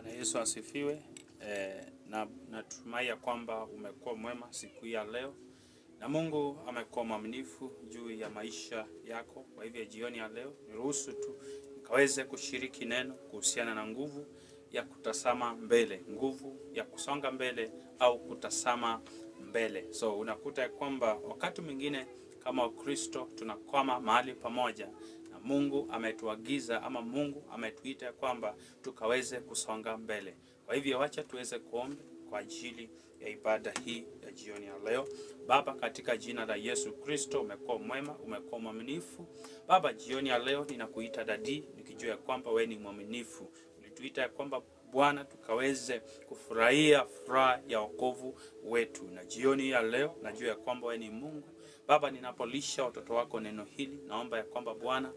Bwana Yesu asifiwe. Natumai ya kwamba umekuwa mwema siku hii ya leo, na Mungu amekuwa mwaminifu juu ya maisha yako. Kwa hivyo jioni ya leo niruhusu tu nikaweze kushiriki neno kuhusiana na nguvu ya kutazama mbele, nguvu ya kusonga mbele au kutazama mbele. So unakuta ya kwamba wakati mwingine kama Wakristo tunakwama mahali pamoja, na Mungu ametuagiza ama Mungu ametuita kwamba tukaweze kusonga mbele. Kwa hivyo wacha tuweze kuomba kwa ajili ya ibada hii ya jioni ya leo. Baba, katika jina la Yesu Kristo, umekuwa mwema, umekuwa mwaminifu. Baba, jioni ya leo ninakuita Dadi, nikijua kwamba wewe ni mwaminifu. Ulituita ya kwamba Bwana tukaweze kufurahia furaha ya wokovu wetu. Na jioni ya leo najua ya kwamba wewe ni Mungu. Baba, ninapolisha watoto wako neno hili, naomba ya kwamba Bwana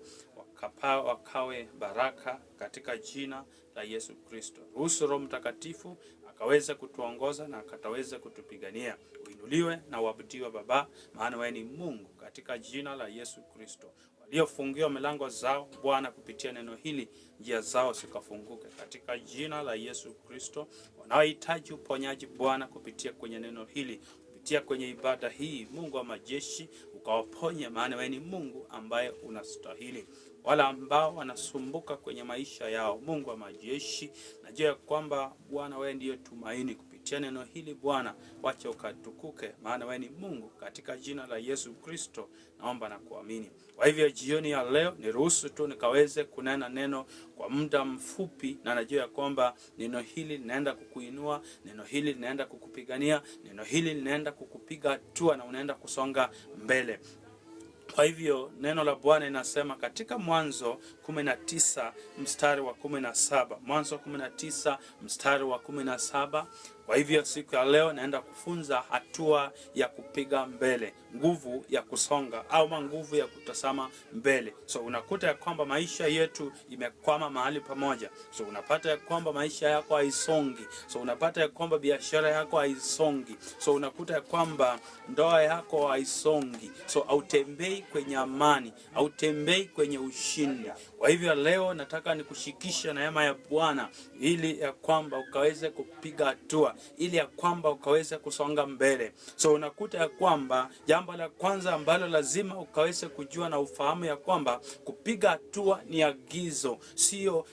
wakawe baraka katika jina la Yesu Kristo. Ruhusu Roho Mtakatifu akaweze kutuongoza na akataweze kutupigania. Uinuliwe na uabudiwe Baba, maana wewe ni Mungu, katika jina la Yesu Kristo. Waliofungiwa milango zao Bwana kupitia neno hili, njia zao zikafunguke katika jina la Yesu Kristo. Wanaohitaji uponyaji Bwana kupitia kwenye neno hili, kupitia kwenye ibada hii, Mungu wa majeshi ukawaponye, maana wewe ni Mungu ambaye unastahili. Wala ambao wanasumbuka kwenye maisha yao, Mungu wa majeshi, najua kwamba Bwana wewe ndiye tumaini. Kupitia neno hili Bwana, wacha ukatukuke, maana wewe ni Mungu, katika jina la Yesu Kristo naomba na kuamini. Kwa hivyo jioni ya leo niruhusu tu nikaweze kunena neno kwa muda mfupi, na najua kwamba neno hili linaenda kukuinua, neno hili linaenda kukupigania, neno hili linaenda kukupiga hatua na unaenda kusonga mbele. Kwa hivyo neno la Bwana linasema katika Mwanzo 19 mstari wa 17. Mwanzo 19 mstari wa 17. Kwa hivyo siku ya leo naenda kufunza hatua ya kupiga mbele, nguvu ya kusonga au nguvu ya kutazama mbele. So unakuta ya kwamba maisha yetu imekwama mahali pamoja. So unapata ya kwamba maisha yako haisongi. So unapata ya kwamba biashara yako haisongi. So unakuta ya kwamba ndoa yako haisongi. So hautembei kwenye amani, hautembei kwenye ushindi. Kwa hivyo leo nataka nikushikisha neema ya Bwana ili ya kwamba ukaweze kupiga hatua, ili ya kwamba ukaweze kusonga mbele. So unakuta ya kwamba jambo la kwanza ambalo lazima ukaweze kujua na ufahamu ya kwamba kupiga hatua ni agizo, sio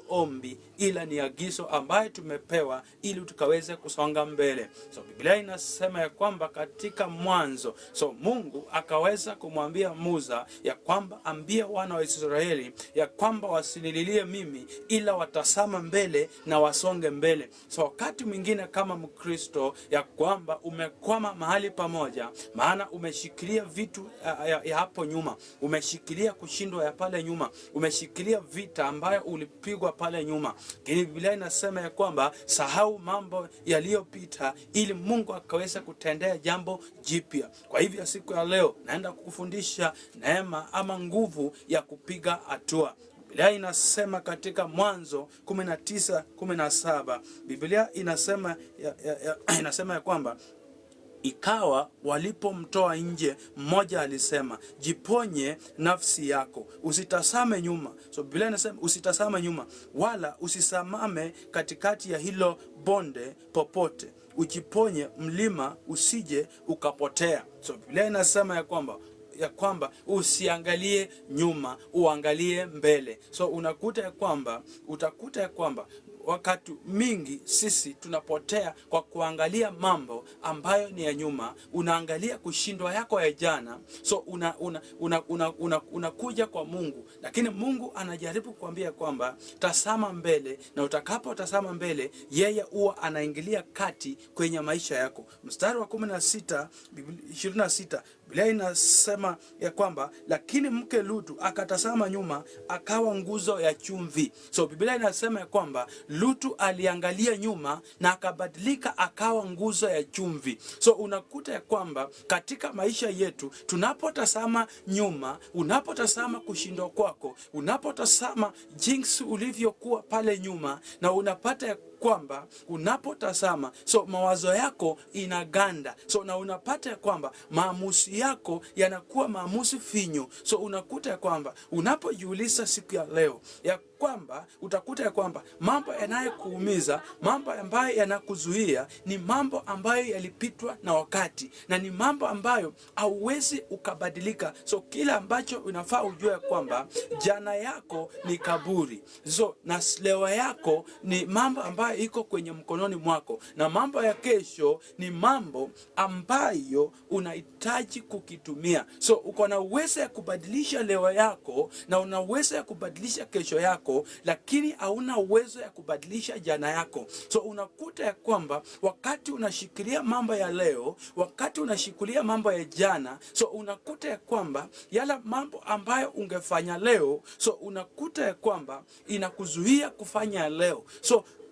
ombi, ila ni agizo ambaye tumepewa ili tukaweze kusonga mbele. So Biblia inasema ya kwamba katika Mwanzo, so Mungu akaweza kumwambia Musa ya kwamba ambia wana wa Israeli ya kwamba wasinililie mimi, ila watazama mbele na wasonge mbele. So wakati mwingine kama Mkristo ya kwamba umekwama mahali pamoja, maana umeshikilia vitu ya hapo nyuma, umeshikilia kushindwa ya pale nyuma, umeshikilia vita ambayo ulipigwa pale nyuma. Lakini Biblia inasema ya kwamba sahau mambo yaliyopita ili Mungu akaweza kutendea jambo jipya. Kwa hivyo siku ya leo naenda kukufundisha neema ama nguvu ya kupiga hatua. Biblia inasema katika Mwanzo 19:17, Biblia inasema ya kwamba ikawa walipomtoa nje, mmoja alisema, jiponye nafsi yako, usitazame nyuma. So Biblia inasema usitazame nyuma, wala usisamame katikati ya hilo bonde popote, ujiponye mlima usije ukapotea. So Biblia inasema ya kwamba usiangalie nyuma, uangalie mbele. So utakuta ya kwamba wakati mingi sisi tunapotea kwa kuangalia mambo ambayo ni ya nyuma. Unaangalia kushindwa yako ya jana. So unakuja kwa Mungu, lakini Mungu anajaribu kuambia kwamba tazama mbele, na utakapotazama mbele yeye huwa anaingilia kati kwenye maisha yako. Mstari wa 26 Biblia inasema ya kwamba lakini mke Lutu akatazama nyuma, akawa nguzo ya chumvi. So Biblia inasema ya kwamba Lutu aliangalia nyuma na akabadilika akawa nguzo ya chumvi. So unakuta ya kwamba katika maisha yetu tunapotazama nyuma, unapotazama kushindwa kwako, unapotazama jinsi ulivyokuwa pale nyuma, na unapata kwamba unapotazama, mawazo yako inaganda, na unapata ya kwamba maamuzi yako yanakuwa maamuzi finyu. Unakuta ya kwamba unapojiuliza siku ya leo ya kwamba utakuta ya kwamba mambo yanayokuumiza, mambo ambayo yanakuzuia ni mambo ambayo yalipitwa na wakati, na ni mambo ambayo hauwezi ukabadilika. Kila ambacho unafaa ujue kwamba jana yako ni kaburi, na leo yako ni mambo ambayo iko kwenye mkononi mwako, na mambo ya kesho ni mambo ambayo unahitaji kukitumia. Uko na uwezo ya kubadilisha leo yako na una uwezo ya kubadilisha kesho yako, lakini hauna uwezo ya kubadilisha jana yako. Unakuta ya kwamba wakati unashikilia mambo ya leo, wakati unashikilia mambo ya jana, unakuta ya kwamba yala mambo ambayo ungefanya leo, unakuta ya kwamba inakuzuia kufanya leo.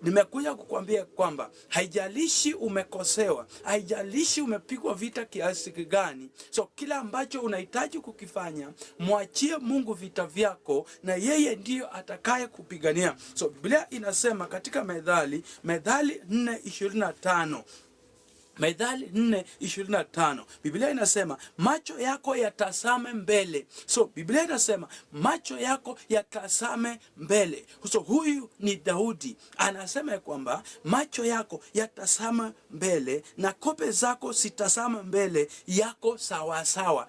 Nimekuja kukwambia kwamba haijalishi umekosewa, haijalishi umepigwa vita kiasi gani, kila ambacho unahitaji kukifanya, mwachie Mungu vita vyako, na yeye ndiyo atakaye kupigania. Biblia inasema katika Methali 4:25, Methali 4:25, Biblia inasema macho yako yatazame mbele. Biblia inasema macho yako yatazame mbele. Huyu ni Daudi anasema kwamba macho yako yatazame mbele na kope zako sitazame mbele yako sawa sawa.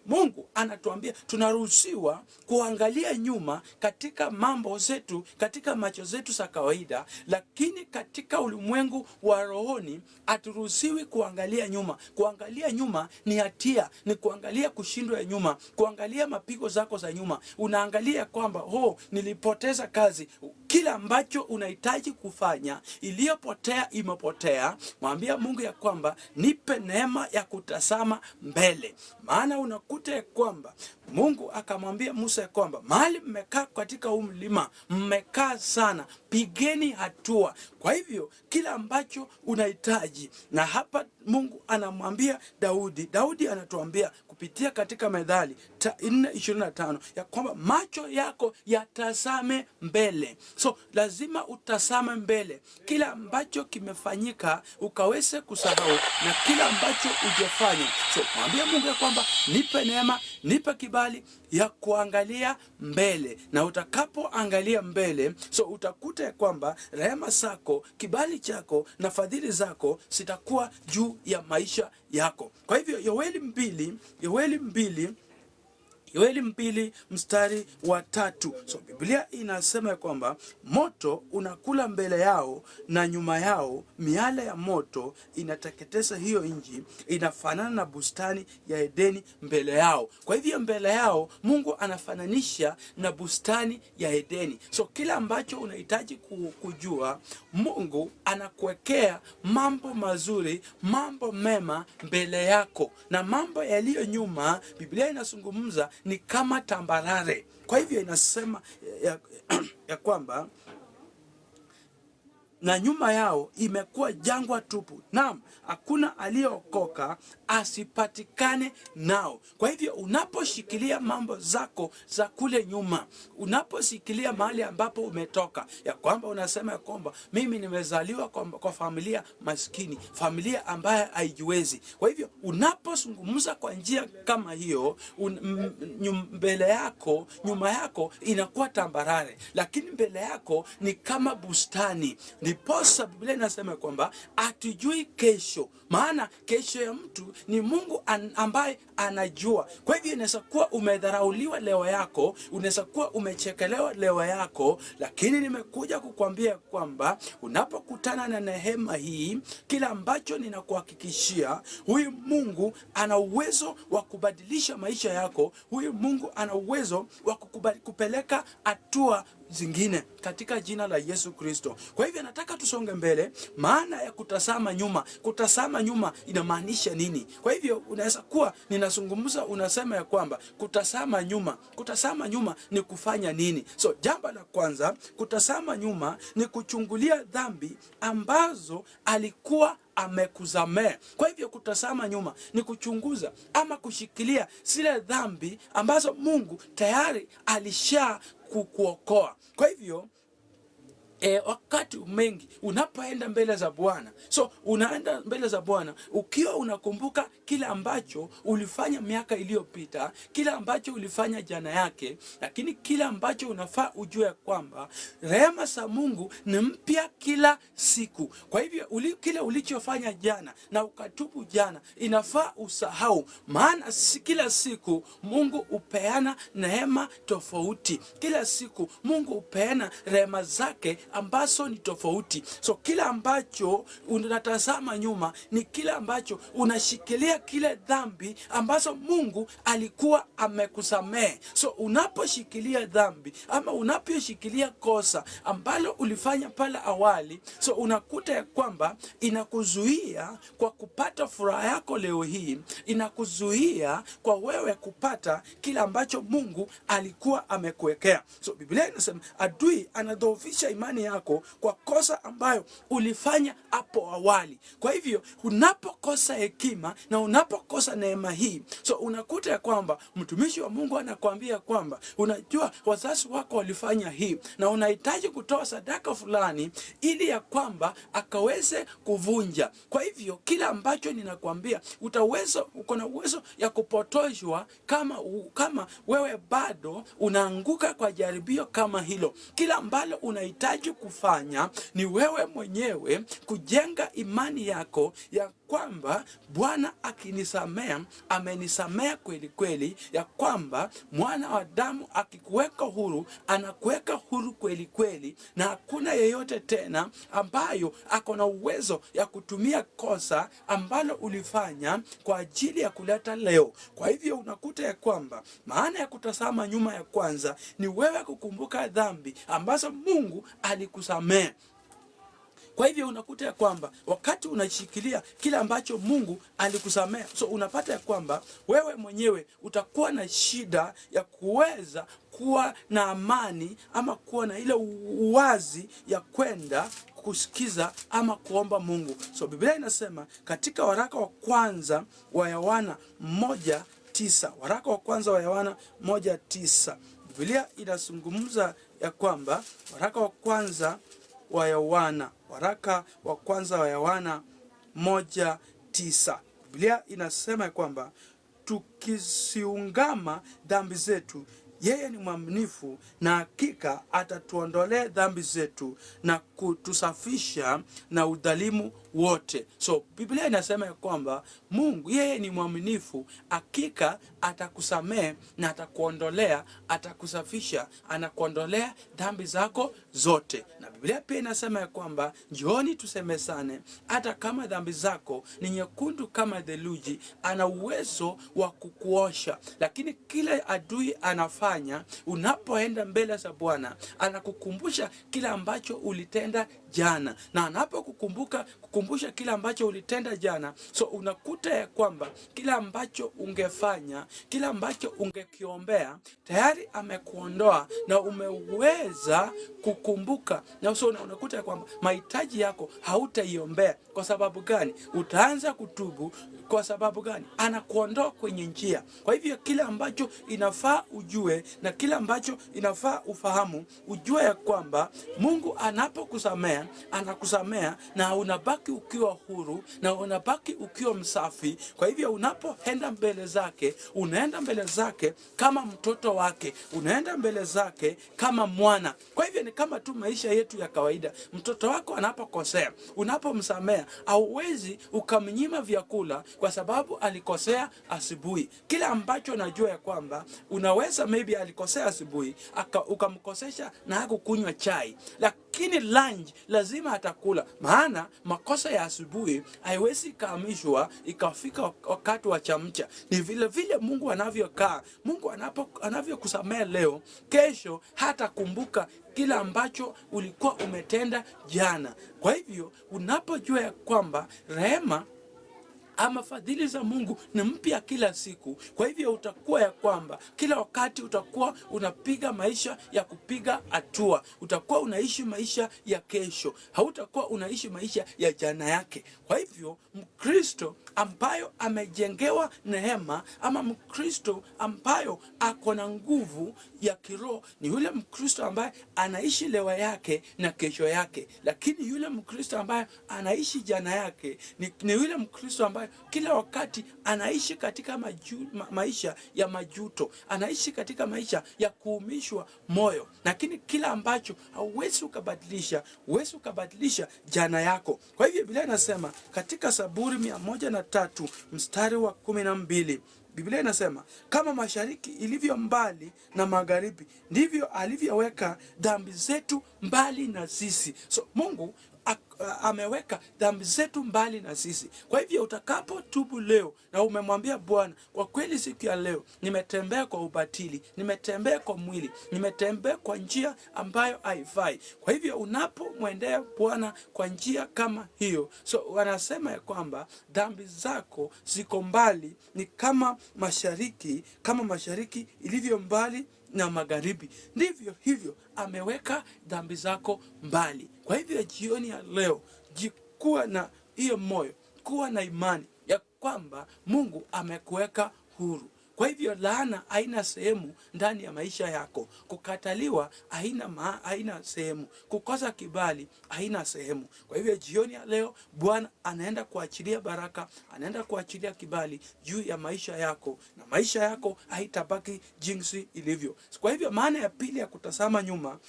Mungu anatuambia tunaruhusiwa kuangalia nyuma katika mambo zetu, katika macho zetu za kawaida, lakini katika ulimwengu wa rohoni haturuhusiwi kuangalia nyuma. Kuangalia nyuma ni hatia, ni kuangalia kushindwa ya nyuma, kuangalia mapigo zako za nyuma. Unaangalia kwamba nilipoteza kazi. Kila ambacho unahitaji kufanya, iliyopotea imepotea. Mwambia Mungu ya kwamba nipe neema ya kutazama mbele. Maana unakuta ya kwamba Mungu akamwambia Musa ya kwamba mahali mmekaa katika huu mlima, mmekaa sana, pigeni hatua. Kwa hivyo kila ambacho unahitaji, na hapa Mungu anamwambia Daudi anatuambia kupitia katika Methali 4:25 ya kwamba macho yako yatazame mbele. Lazima utazame mbele. Kila ambacho kimefanyika ukaweze kusahau, na kila ambacho ujefanya. Mwambie Mungu ya kwamba nipe neema, nipe kibali ya kuangalia mbele. Na utakapoangalia mbele, utakuta ya kwamba rehema zako, kibali chako na fadhili zako zitakuwa juu ya maisha yako. Kwa hivyo Yoeli 2:3, Biblia inasema kwamba moto unakula mbele yao na nyuma yao miale ya moto inateketeza hiyo nchi, inafanana na bustani ya Edeni mbele yao. Kwa hivyo mbele yao Mungu anafananisha na bustani ya Edeni. Kila ambacho unahitaji kujua, Mungu anakuwekea mambo mazuri, mambo mema mbele yako, na mambo yaliyo nyuma Biblia inazungumza ni kama tambarare. Kwa hivyo inasema ya kwamba na nyuma yao imekuwa jangwa tupu, naam, hakuna aliyeokoka asipatikane nao. Kwa hivyo unaposhikilia mambo zako za kule nyuma, unaposhikilia mahali ambapo umetoka, ya kwamba unasema ya kwamba mimi nimezaliwa kwa familia maskini, familia ambayo haijiwezi. Kwa hivyo unapozungumza kwa njia kama hiyo, mbele yako, nyuma yako inakuwa tambarare, lakini mbele yako ni kama bustani. Ndiposa Biblia inasema kwamba hatujui kesho, maana kesho ya mtu ni Mungu ambaye anajua. Kwa hivyo inaweza kuwa umedharauliwa leo yako, unaweza kuwa umechekelewa leo yako, lakini nimekuja kukwambia kwamba unapokutana na neema hii, kila ambacho ninakuhakikishia, huyu Mungu ana uwezo wa kubadilisha maisha yako. Huyu Mungu ana uwezo wa kupeleka hatua zingine katika jina la Yesu Kristo. Kwa hivyo nataka tusonge mbele. Maana ya kutazama nyuma, kutazama nyuma inamaanisha nini? Kwa hivyo unaweza kuwa ninazungumza, unasema ya kwamba kutazama nyuma ni kufanya nini? Jambo la kwanza, kutazama nyuma ni kuchungulia dhambi ambazo alikuwa amekusamea. Kwa hivyo kutazama nyuma ni kuchunguza ama kushikilia zile dhambi ambazo Mungu tayari alisha kukuokoa. Kwa hivyo wakati mengi unapoenda mbele za Bwana. So unaenda mbele za Bwana ukiwa unakumbuka kile ambacho ulifanya miaka iliyopita, kile ambacho ulifanya jana yake, lakini kile ambacho unafaa ujue kwamba rehema za Mungu ni mpya kila siku. Kwa hivyo kile ulichofanya jana na ukatubu jana inafaa usahau, maana kila siku Mungu upeana neema tofauti. Kila siku Mungu upeana rehema zake ambazo ni tofauti. So kila ambacho unatazama nyuma ni kile ambacho unashikilia kile dhambi ambazo Mungu alikuwa amekusamehe. So unaposhikilia dhambi ama unaposhikilia kosa ambalo ulifanya pale awali, so unakuta ya kwamba inakuzuia kwa kupata furaha yako leo hii, inakuzuia kwa wewe kupata kile ambacho Mungu alikuwa amekuwekea. So Biblia inasema adui anadhoofisha imani yako kwa kosa ambayo ulifanya hapo awali. Kwa hivyo unapokosa hekima na unapokosa neema hii, so unakuta ya kwamba mtumishi wa Mungu anakuambia kwamba unajua wazazi wako walifanya hii na unahitaji kutoa sadaka fulani ili ya kwamba akaweze kuvunja. Kwa hivyo kila ambacho ninakwambia uko na uwezo ya kupotoshwa kama wewe bado unaanguka kwa jaribio kama hilo. Kila ambalo unahitaji kufanya ni wewe mwenyewe kujenga imani yako ya kwamba Bwana akinisamea amenisamea kweli kweli, ya kwamba mwana wa damu akikuweka huru anakuweka huru kweli kweli, na hakuna yeyote tena ambayo ako na uwezo ya kutumia kosa ambalo ulifanya kwa ajili ya kuleta leo. Kwa hivyo unakuta ya kwamba maana ya kutazama nyuma ya kwanza ni wewe kukumbuka dhambi ambazo Mungu alikusamea. Kwa hivyo unakuta ya kwamba wakati unashikilia kile ambacho Mungu alikusamea, so unapata ya kwamba wewe mwenyewe utakuwa na shida ya kuweza kuwa na amani ama kuwa na ile uwazi ya kwenda kusikiza ama kuomba Mungu. So Biblia inasema katika waraka wa kwanza wa Yohana 1:9, waraka wa kwanza wa Yohana 1:9, Biblia inazungumza ya kwamba waraka wa kwanza wa Yohana 1:9, Biblia inasema ya kwamba tukisiungama dhambi zetu yeye ni mwaminifu na hakika atatuondolea dhambi zetu na kutusafisha na udhalimu wote. So Biblia inasema ya kwamba Mungu yeye ni mwaminifu, hakika atakusamehe na atakuondolea, atakusafisha, anakuondolea dhambi zako zote. Na Biblia pia inasema ya kwamba njooni tusemezane, hata kama dhambi zako ni nyekundu kama theluji, ana uwezo wa kukuosha. Lakini kile adui anafanya unapoenda mbele za Bwana, anakukumbusha kile ambacho ulitenda jana, na anapokukumbusha kile ambacho ulitenda jana, so unakuta ya kwamba kile ambacho ungefanya, kile ambacho ungekiombea tayari amekuondoa na umeweza kukumbuka. Na so unakuta ya kwamba mahitaji yako hautaiombea. Kwa sababu gani? Utaanza kutubu. Kwa sababu gani? Anakuondoa kwenye njia. Kwa hivyo kile ambacho inafaa ujue na kile ambacho inafaa ufahamu, ujue ya kwamba Mungu anapokusamea, anakusamea na unabaki ukiwa huru na unabaki ukiwa msafi. Kwa hivyo unapoenda mbele zake, unaenda mbele zake kama mtoto wake, unaenda mbele zake kama mwana. Kwa hivyo ni kama tu maisha yetu ya kawaida. Mtoto wako anapokosea, unapomsamea, hauwezi ukamnyima vyakula kwa sababu alikosea asubuhi. Kile ambacho najua ya kwamba unaweza maybe alikosea asubuhi, ukamkosesha na hakukunywa chai, lakini lunch lazima atakula, maana makosa ya asubuhi haiwezi kaamishwa ikafika wakati wa chamcha. Ni vile vile Mungu anavyokaa. Mungu anavyokusamea leo, kesho hata kumbuka kile ambacho ulikuwa umetenda jana. Kwa hivyo unapojua ya kwamba rehema ama fadhili za Mungu ni mpya kila siku. Kwa hivyo utakuwa ya kwamba kila wakati utakuwa unapiga maisha ya kupiga hatua. Utakuwa unaishi maisha ya kesho, hautakuwa unaishi maisha ya jana yake. Kwa hivyo Mkristo ambayo amejengewa neema, ama Mkristo ambayo ako na nguvu ya kiroho, ni yule Mkristo ambaye anaishi leo yake na kesho yake. Lakini yule Mkristo ambaye anaishi jana yake ni yule Mkristo ambaye kila wakati anaishi katika maisha ya majuto, anaishi katika maisha ya kuumishwa moyo. Lakini kila ambacho huwezi ukabadilisha jana yako. Kwa hivyo Biblia inasema katika Zaburi 103 mstari wa 12, Biblia inasema kama mashariki ilivyo mbali na magharibi, ndivyo alivyoweka dhambi zetu mbali na sisi. So Mungu ameweka dhambi zetu mbali na sisi. Kwa hivyo utakapotubu leo na umemwambia Bwana, kwa kweli siku ya leo nimetembea kwa ubatili, nimetembea kwa mwili, nimetembea kwa njia ambayo haifai. Kwa hivyo unapomwendea Bwana kwa njia kama hiyo, so wanasema ya kwamba dhambi zako ziko mbali, ni kama mashariki ilivyo mbali na magharibi, ndivyo hivyo ameweka dhambi zako mbali. Kwa hivyo jioni ya leo, jikuwa na hiyo moyo, kuwa na imani ya kwamba Mungu amekuweka huru. Kwa hivyo laana haina sehemu ndani ya maisha yako. Kukataliwa haina sehemu. Kukosa kibali haina sehemu. Kwa hivyo jioni ya leo Bwana anaenda kuachilia baraka, anaenda kuachilia kibali juu ya maisha yako, na maisha yako haitabaki jinsi ilivyo. Kwa hivyo maana ya pili ya kutazama nyuma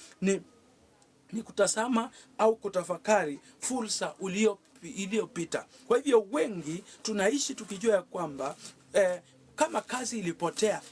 ni kutazama au kutafakari fursa iliyopita. Kwa hivyo wengi tunaishi tukijua ya kwamba kama kazi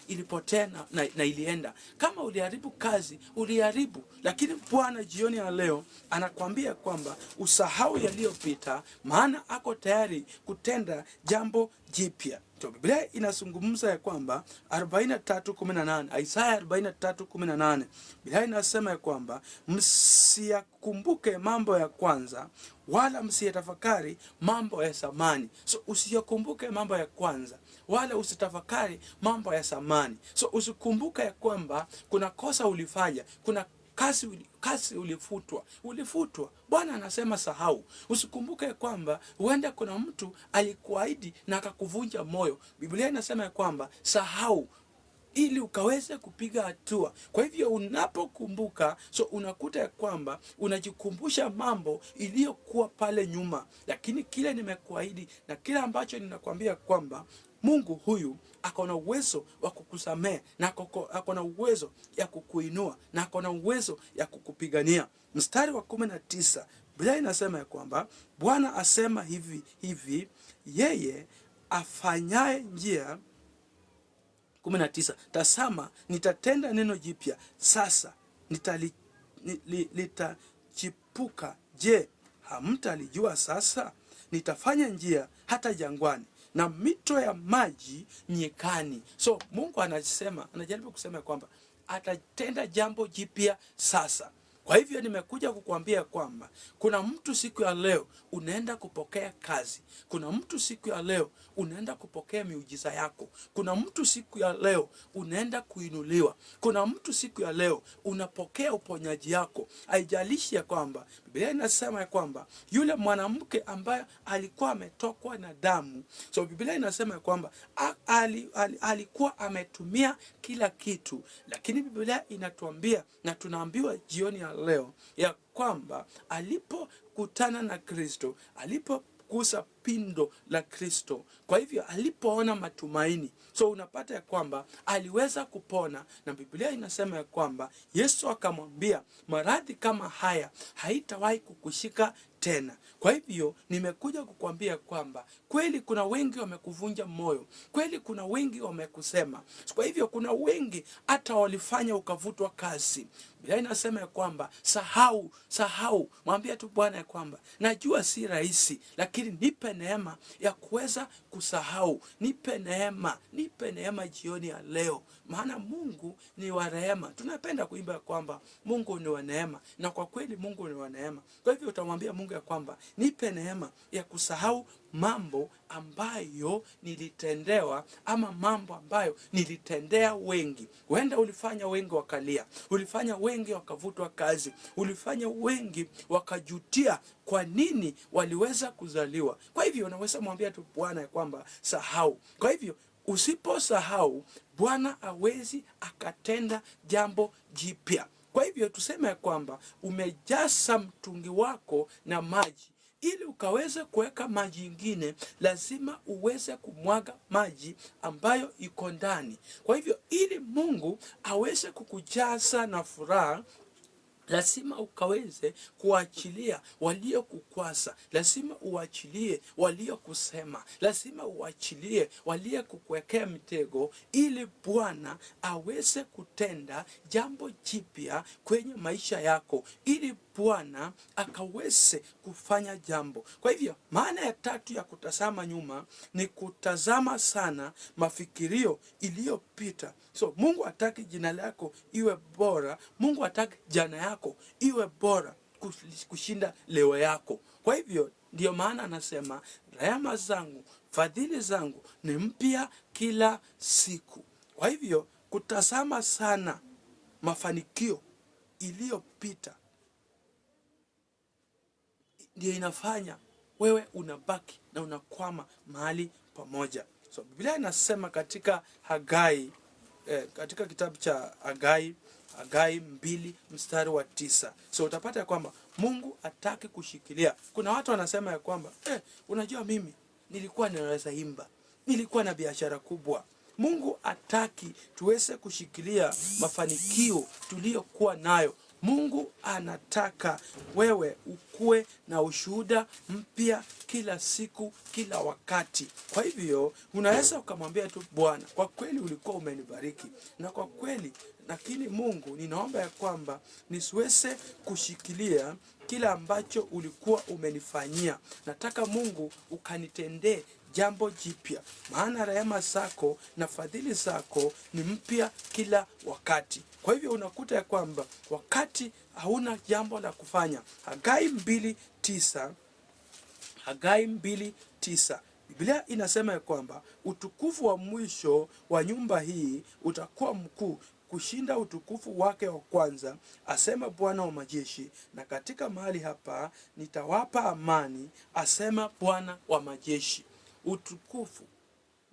ilipotea na ilienda. Kama uliharibu kazi, uliharibu. Lakini Bwana jioni ya leo anakuambia kwamba usahau yaliyopita, maana ako tayari kutenda jambo jipya. Biblia inazungumza ya kwamba 43:18, Isaya 43:18, Biblia inasema ya kwamba msiyakumbuke mambo ya kwanza, wala msiyatafakari mambo ya zamani. So usiyakumbuke mambo ya kwanza, wala usitafakari mambo ya zamani. So usikumbuke ya kwamba kuna kosa ulifanya, kuna kasi ulifutwa. Bwana anasema sahau. Usikumbuke kwamba huenda kuna mtu alikuahidi na akakuvunja moyo. Biblia inasema ya kwamba sahau ili ukaweze kupiga hatua. Kwa hivyo unapokumbuka, so unakuta ya kwamba unajikumbusha mambo iliyokuwa pale nyuma. Lakini kile nimekuahidi na kile ambacho ninakwambia kwamba Mungu huyu ako na uwezo wa kukusamehe, na ako na uwezo ya kukuinua, na ako na uwezo ya kukupigania. Mstari wa 19, Biblia inasema ya kwamba Bwana asema hivi, yeye afanyaye njia 19, tazama nitatenda neno jipya, sasa litachipuka. Je, hamtalijua sasa? Nitafanya njia hata jangwani na mito ya maji nyikani. So Mungu anajaribu kusema kwamba atatenda jambo jipya sasa. Kwa hivyo nimekuja kukuambia kwamba kuna mtu siku ya leo unaenda kupokea kazi. Kuna mtu siku ya leo unaenda kupokea miujiza yako. Kuna mtu siku ya leo unaenda kuinuliwa. Kuna mtu siku ya leo unapokea uponyaji yako. Haijalishi ya kwamba Biblia inasema ya kwamba yule mwanamke ambaye alikuwa ametokwa na damu. So Biblia inasema ya kwamba alikuwa ametumia kila kitu. Lakini Biblia inatuambia na tunaambiwa jioni ya leo ya kwamba alipokutana na Kristo, alipogusa pindo la Kristo, kwa hivyo alipoona matumaini, so unapata ya kwamba aliweza kupona. Na Biblia inasema ya kwamba Yesu akamwambia maradhi kama haya haitawahi kukushika tena. Kwa hivyo nimekuja kukuambia kwamba kweli kuna wengi wamekuvunja moyo, kweli kuna wengi wamekusema, kwa hivyo kuna wengi hata walifanya ukavutwa kazi. Biblia inasema ya kwamba sahau. Mwambie tu Bwana ya kwamba najua si rahisi, lakini nipe neema ya kuweza kusahau. Nipe neema jioni ya leo, maana Mungu ni wa rehema. Tunapenda kuimba ya kwamba Mungu ni wa neema, na kwa kweli Mungu ni wa neema. Kwa hivyo utamwambia Mungu ya kwamba nipe neema ya kusahau mambo ambayo nilitendewa, ama mambo ambayo nilitendea wengi. Huenda ulifanya wengi wakalia, ulifanya wengi wakavutwa kazi, ulifanya wengi wakajutia kwa nini waliweza kuzaliwa. Kwa hivyo unaweza mwambia tu Bwana ya kwamba sahau. Kwa hivyo usiposahau, Bwana hawezi akatenda jambo jipya. Kwa hivyo tuseme ya kwamba umejaza mtungi wako na maji. Ili ukaweze kuweka maji ingine, lazima uweze kumwaga maji ambayo iko ndani. Kwa hivyo ili Mungu aweze kukujaza na furaha, lazima ukaweze kuachilia walio kukwasa, lazima uachilie walio kusema, lazima uachilie walio kukuwekea mitego, ili Bwana aweze kutenda jambo jipya kwenye maisha yako, ili Bwana akaweze kufanya jambo. Kwa hivyo maana ya tatu ya kutazama nyuma ni kutazama sana mafikirio iliyopita. So Mungu hataki jina lako iwe bora, Mungu hataki jana yako iwe bora kushinda leo yako. Kwa hivyo ndio maana anasema rehema zangu, fadhili zangu ni mpya kila siku. Kwa hivyo kutazama sana mafanikio iliyopita ndio inafanya wewe unabaki na unakwama mahali pamoja. So Biblia inasema katika Hagai, katika kitabu cha Hagai 2:9. So utapata ya kwamba Mungu hataki kushikilia. Kuna watu wanasema ya kwamba unajua mimi nilikuwa ninaweza imba, nilikuwa na biashara kubwa. Mungu hataki tuweze kushikilia mafanikio tuliyokuwa nayo. Mungu anataka wewe ukue na ushuhuda mpya kila siku, kila wakati. Kwa hivyo unaweza ukamwambia tu Bwana, kwa kweli ulikuwa umenibariki, na kwa kweli lakini Mungu, ninaomba ya kwamba nisiweze kushikilia kila ambacho ulikuwa umenifanyia. Nataka Mungu ukanitendee jambo jipya, maana rehema zako na fadhili zako ni mpya kila wakati. Kwa hivyo unakuta ya kwamba wakati hauna jambo la kufanya. Hagai 2:9 Biblia inasema ya kwamba utukufu wa mwisho wa nyumba hii utakuwa mkuu kushinda utukufu wake wa kwanza, asema Bwana wa majeshi, na katika mahali hapa nitawapa amani, asema Bwana wa majeshi. Utukufu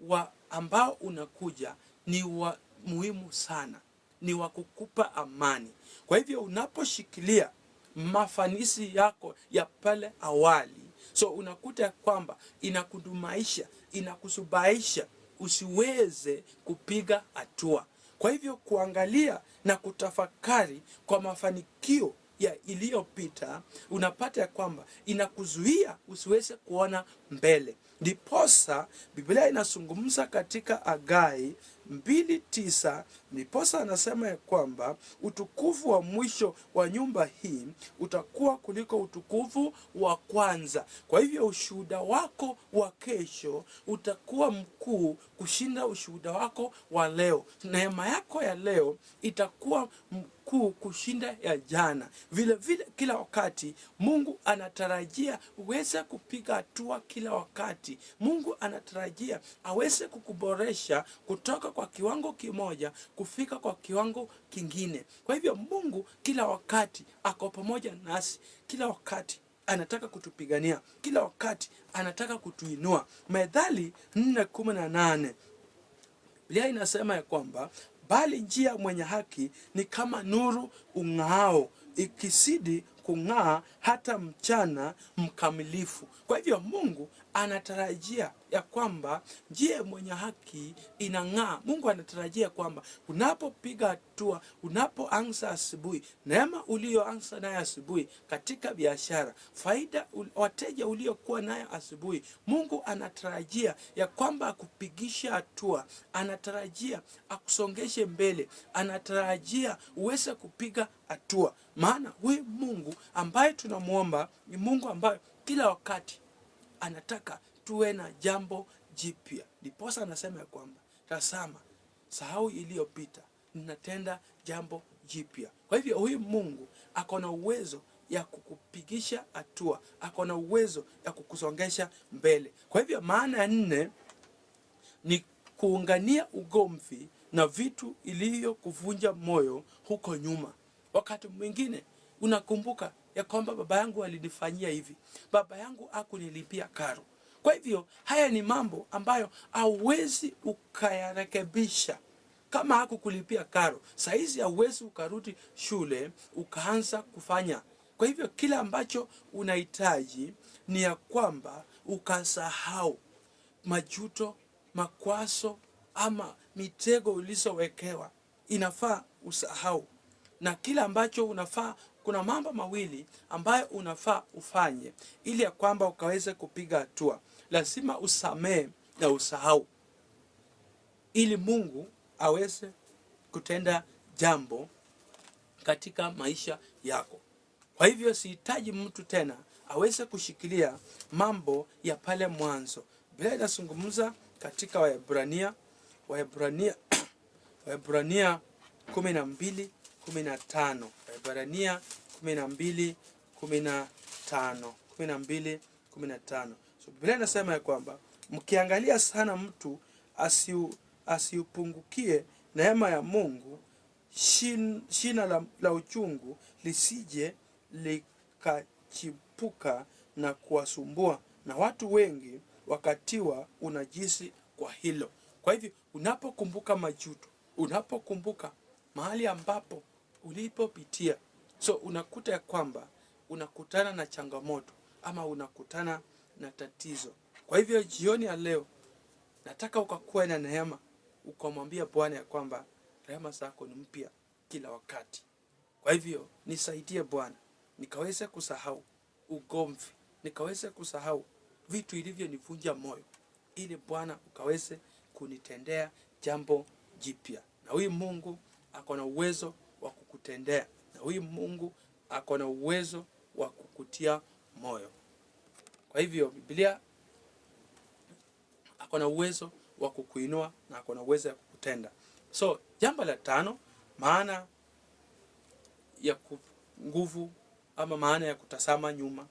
wa ambao unakuja ni wa muhimu sana, ni wa kukupa amani. Kwa hivyo unaposhikilia mafanisi yako ya pale awali, so unakuta kwamba inakudumaisha, inakusubaisha usiweze kupiga hatua. Kwa hivyo kuangalia na kutafakari kwa mafanikio ya iliyopita, unapata ya kwamba inakuzuia usiweze kuona mbele. Ndiposa Biblia inazungumza katika Hagai 2:9, ndiposa anasema ya kwamba utukufu wa mwisho wa nyumba hii utakuwa kuliko utukufu wa kwanza. Kwa hivyo ushuhuda wako wa kesho utakuwa mkuu kushinda ushuhuda wako wa leo. Neema yako ya leo itakuwa mkuu kushinda ya jana. Vile vile kila wakati Mungu anatarajia uweze kupiga hatua kila wakati. Mungu anatarajia aweze kukuboresha kutoka kwa kiwango kimoja kufika kwa kiwango kingine. Kwa hivyo Mungu kila wakati ako pamoja nasi, kila wakati anataka kutupigania, kila wakati anataka kutuinua. Methali 4:18 Biblia inasema ya kwamba bali njia mwenye haki ni kama nuru ung'ao, ikizidi kung'aa hata mchana mkamilifu. Kwa hivyo Mungu anatarajia ya kwamba njia mwenye haki inang'aa. Mungu anatarajia kwamba unapopiga hatua, unapoanza asubuhi, neema ulioanza nayo asubuhi katika biashara, faida wateja uliokuwa nayo asubuhi, Mungu anatarajia ya kwamba akupigisha hatua, anatarajia akusongeshe mbele, anatarajia uweze kupiga hatua. Maana huyu Mungu ambaye tunamuomba ni Mungu ambaye kila wakati anataka tuwe na jambo jipya. Ndiposa anasema ya kwamba tazama, sahau iliyopita, ninatenda jambo jipya. Kwa hivyo huyu Mungu ako na uwezo ya kukupigisha hatua, ako na uwezo ya kukusongesha mbele. Kwa hivyo maana ya 4 ni kuungania ugomvi na vitu iliyo kuvunja moyo huko nyuma. Wakati mwingine unakumbuka ya kwamba baba yangu alinifanyia hivi, baba yangu hakunilipia karo. Kwa hivyo haya ni mambo ambayo hauwezi ukayarekebisha kama hakukulipia karo. Saizi hauwezi ukarudi shule ukaanza kufanya. Kwa hivyo kila ambacho unahitaji ni ya kwamba ukasahau majuto, makwazo ama mitego ulizowekewa. Inafaa usahau. Na kila ambacho unafaa, kuna mambo mawili ambayo unafaa ufanye ili ya kwamba ukaweze kupiga hatua. Lazima usamehe na usahau, ili Mungu aweze kutenda jambo katika maisha yako. Kwa hivyo sihitaji mtu tena aweze kushikilia mambo ya pale mwanzo. Biblia inazungumza katika Waebrania 12:15. Waebrania 12:15. So Biblia inasema ya kwamba mkiangalia sana mtu asiupungukie neema ya Mungu, shina la uchungu lisije likachipuka na kuwasumbua, na watu wengi wakatiwa unajisi kwa hilo. Kwa hivyo unapokumbuka majuto, unapokumbuka mahali ambapo ulipopitia, so unakuta ya kwamba unakutana na changamoto ama unakutana na tatizo. Kwa hivyo jioni ya leo nataka ukakuwe na neema, ukamwambia Bwana ya kwamba rehema zako ni mpya kila wakati. Kwa hivyo nisaidie Bwana, nikaweze kusahau ugomvi, nikaweze kusahau vitu ilivyonivunja moyo, ili Bwana ukaweze kunitendea jambo jipya. Na huyu Mungu ako na uwezo wa kukutendea, na huyu Mungu ako na uwezo wa kukutia moyo. Kwa hivyo Biblia ako na uwezo wa kukuinua na ako na uwezo wa kukutenda. So jambo la 5, maana ya nguvu ama maana ya kutazama nyuma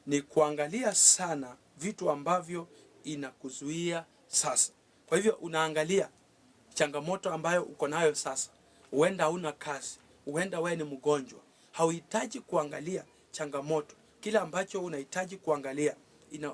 ni kuangalia sana vitu ambavyo inakuzuia sasa. Kwa hivyo unaangalia changamoto ambayo uko nayo sasa. Huenda huna kazi, huenda wewe ni mgonjwa. Hauhitaji kuangalia changamoto. Kila ambacho unahitaji kuangalia,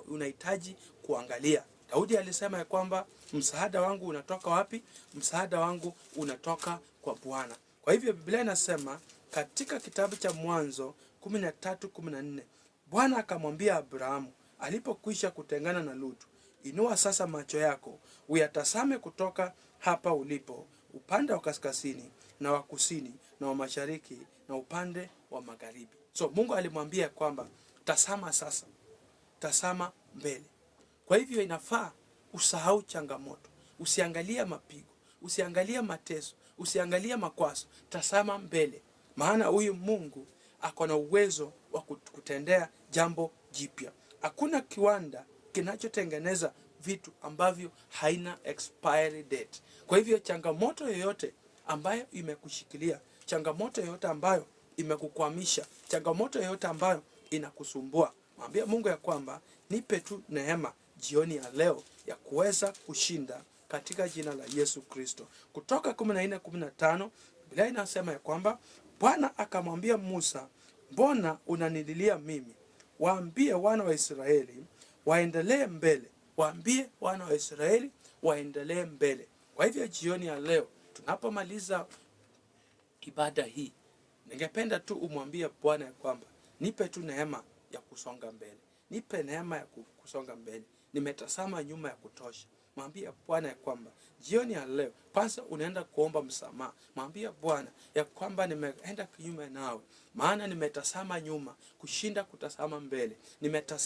unahitaji kuangalia. Daudi alisema ya kwamba msaada wangu unatoka wapi? Msaada wangu unatoka kwa Bwana. Kwa hivyo Biblia inasema katika kitabu cha Mwanzo 13:14, Bwana akamwambia Abrahamu alipokwisha kutengana na Lutu, inua sasa macho yako uyatazame kutoka hapa ulipo, upande wa kaskazini na wa kusini na wa mashariki na upande wa magharibi. So Mungu alimwambia kwamba tazama sasa, tazama mbele. Kwa hivyo inafaa usahau changamoto, usiangalia mapigo, usiangalia mateso, usiangalia makwazo, tazama mbele. Maana huyu Mungu ako na uwezo wa kutendea jambo jipya. Hakuna kiwanda kinachotengeneza vitu ambavyo haina expiry date. Kwa hivyo changamoto yoyote ambayo imekushikilia, changamoto yoyote ambayo imekukwamisha, changamoto yoyote ambayo inakusumbua, mwambie Mungu ya kwamba nipe tu neema jioni ya leo ya kuweza kushinda katika jina la Yesu Kristo. Kutoka 14:15 Biblia inasema ya kwamba Bwana akamwambia Musa, mbona unanililia mimi? Waambie wana wa Israeli waendelee mbele. Waambie wana wa Israeli waendelee mbele. Kwa hivyo jioni ya leo tunapomaliza ibada hii, ningependa tu umwambie Bwana ya kwamba nipe tu neema ya kusonga mbele. Nipe neema ya kusonga mbele. Nimetazama nyuma ya kutosha. Mwambie Bwana ya kwamba jioni ya leo kwanza unaenda kuomba msamaha. Mwambie Bwana ya kwamba nimeenda kinyume nawe, maana nimetazama nyuma kushinda kutazama mbele.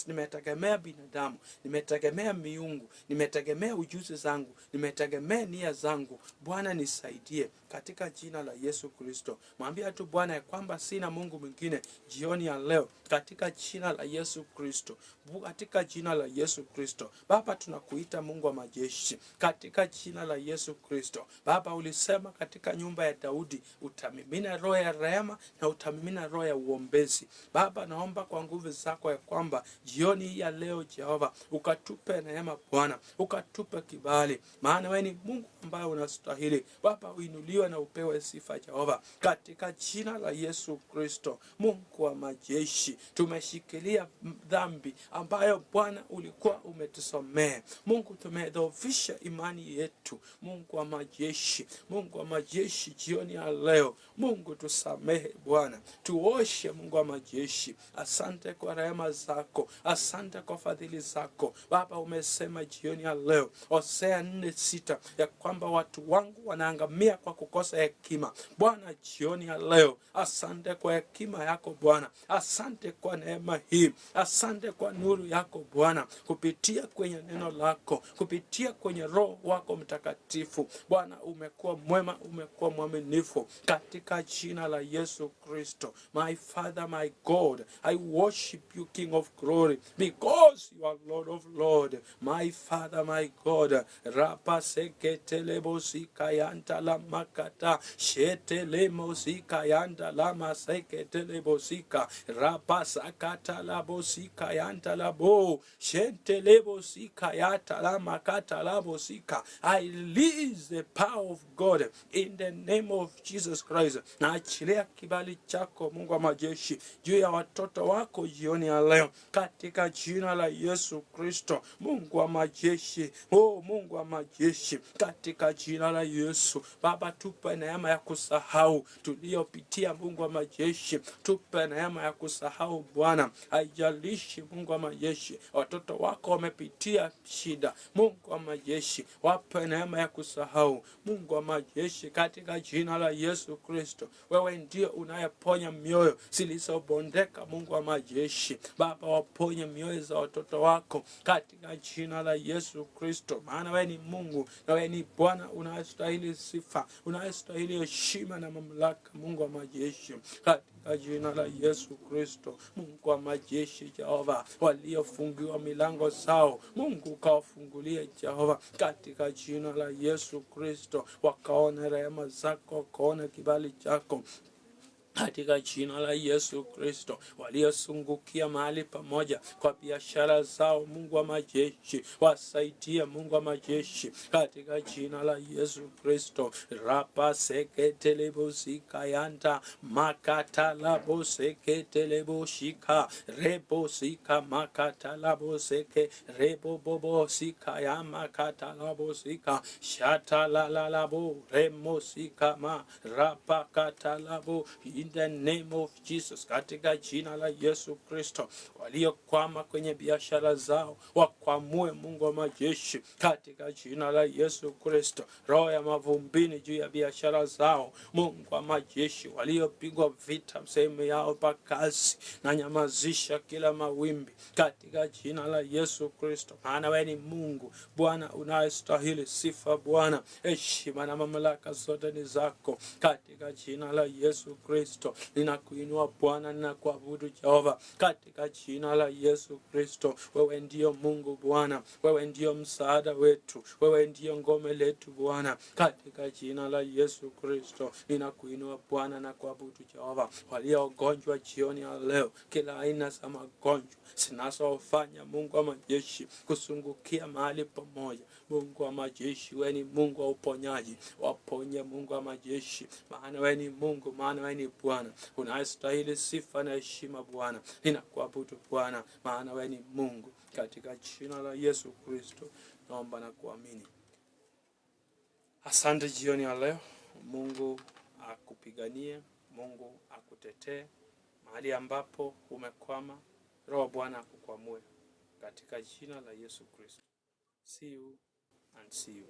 Nimetegemea binadamu, nimetegemea miungu, nimetegemea ujuzi zangu, nimetegemea nia zangu. Bwana nisaidie katika jina la Yesu Kristo. Mwambie tu Bwana ya kwamba sina Mungu mwingine jioni ya leo, katika jina la Yesu Kristo, katika jina la Yesu Kristo. Baba, tunakuita Mungu wa majeshi, katika jina la Yesu Kristo. Baba, ulisema katika nyumba ya Daudi utamimina roho ya rehema na utamimina roho ya uombezi. Baba, naomba kwa nguvu zako ya kwamba jioni hii ya leo Jehova, ukatupe neema Bwana, ukatupe kibali, maana wewe ni Mungu ambaye unastahili. Baba, uinuliwe na upewe sifa Jehova, katika jina la Yesu Kristo. Mungu wa majeshi, tumeshikilia dhambi ambayo Bwana ulikuwa umetusomea. Mungu, tumedhoofisha imani yetu. Mungu wa majeshi, Mungu wa majeshi, jioni ya leo Mungu tusamehe Bwana, tuoshe Mungu wa majeshi. Asante kwa rehema zako, asante kwa fadhili zako Baba. Umesema jioni ya leo Hosea 4:6 ya kwamba watu wangu wanaangamia kwa kukosa hekima. Bwana, jioni ya leo asante kwa hekima yako Bwana, asante kwa neema hii, asante kwa nuru yako Bwana, kupitia kwenye neno lako, kupitia kwenye Roho wako Mtakatifu. Bwana, umekuwa mwema, umekuwa mwaminifu, katika jina la Yesu Kristo. My Father, my God, I worship you, King of glory, because you are Lord of Lord. My Father, my God, rapa seketelebo sikayanta la makata shetelemo sikayanta la maseketelebo sika rapa sakata la bosikayanta la bo shetelebo sikayata la makata la bosika. I release the power of God in the name of Jesus Christ. Na achilia kibali chako Mungu wa majeshi juu ya watoto wako jioni ya leo, katika jina la Yesu Kristo. Mungu wa majeshi, Mungu wa majeshi, katika jina la Yesu. Baba, tupe neema ya kusahau tuliyopitia. Mungu wa majeshi, tupe neema ya kusahau Bwana. Haijalishi Mungu wa majeshi watoto wako wamepitia shida, Mungu wa majeshi wape neema ya kusahau. Mungu wa majeshi, katika jina la Yesu Kristo. Wewe ndio unayeponya mioyo zilizobondeka. Mungu wa majeshi Baba, waponye mioyo za watoto wako katika jina la Yesu Kristo, maana wewe ni Mungu na wewe ni Bwana unayestahili sifa, unayestahili heshima na mamlaka. Mungu wa majeshi, katika jina la Yesu Kristo. Mungu wa majeshi Jehova, waliofungiwa milango zao Mungu ukawafungulie Jehova, katika jina la Yesu Kristo. Wakaone rehema zako, wakaone kibali chako, katika jina la Yesu Kristo. Waliosungukia mahali pamoja kwa biashara zao, Mungu wa majeshi wasaidie. Mungu wa majeshi, katika jina la Yesu Kristo. Rapa seketelebo sikayanta makatalabo seketelebo shika rebo sika makatalabo seke rebo bobo sikaya makatalabo sika shatalalabo remo sika ma rapa katalabo. In the name of Jesus, katika jina la Yesu Kristo. Waliokwama kwenye biashara zao wakwamue Mungu wa majeshi, katika jina la Yesu Kristo. Roho ya mavumbini juu ya biashara zao Mungu wa majeshi. Waliopigwa vita sehemu yao pa kazi, na nyamazisha kila mawimbi katika jina la Yesu Kristo, maana wewe ni Mungu Bwana unayestahili sifa. Bwana, heshima na mamlaka zote ni zako, katika jina la Yesu Kristo. Ninakuinua Bwana, ninakuabudu Jehova, katika jina la Yesu Kristo. Wewe ndio Mungu Bwana, wewe ndio msaada wetu, wewe ndio ngome letu Bwana, katika jina la Yesu Kristo. Ninakuinua Bwana na kuabudu Jehova. Waliogonjwa jioni ya leo, kila aina za magonjwa zinazofanya Mungu wa majeshi kusungukia mahali pamoja, Mungu wa majeshi, wewe ni Mungu wa uponyaji. Waponye Mungu wa majeshi, maana wewe ni Mungu, maana wewe ni Bwana unastahili sifa na heshima. Bwana, ninakuabudu Bwana, maana wewe ni Mungu, katika jina la Yesu Kristo naomba na kuamini. Asante jioni ya leo. Mungu akupiganie, Mungu akutetee mahali ambapo umekwama. Roho Bwana akukwamue, katika jina la Yesu Kristo. See you and see you.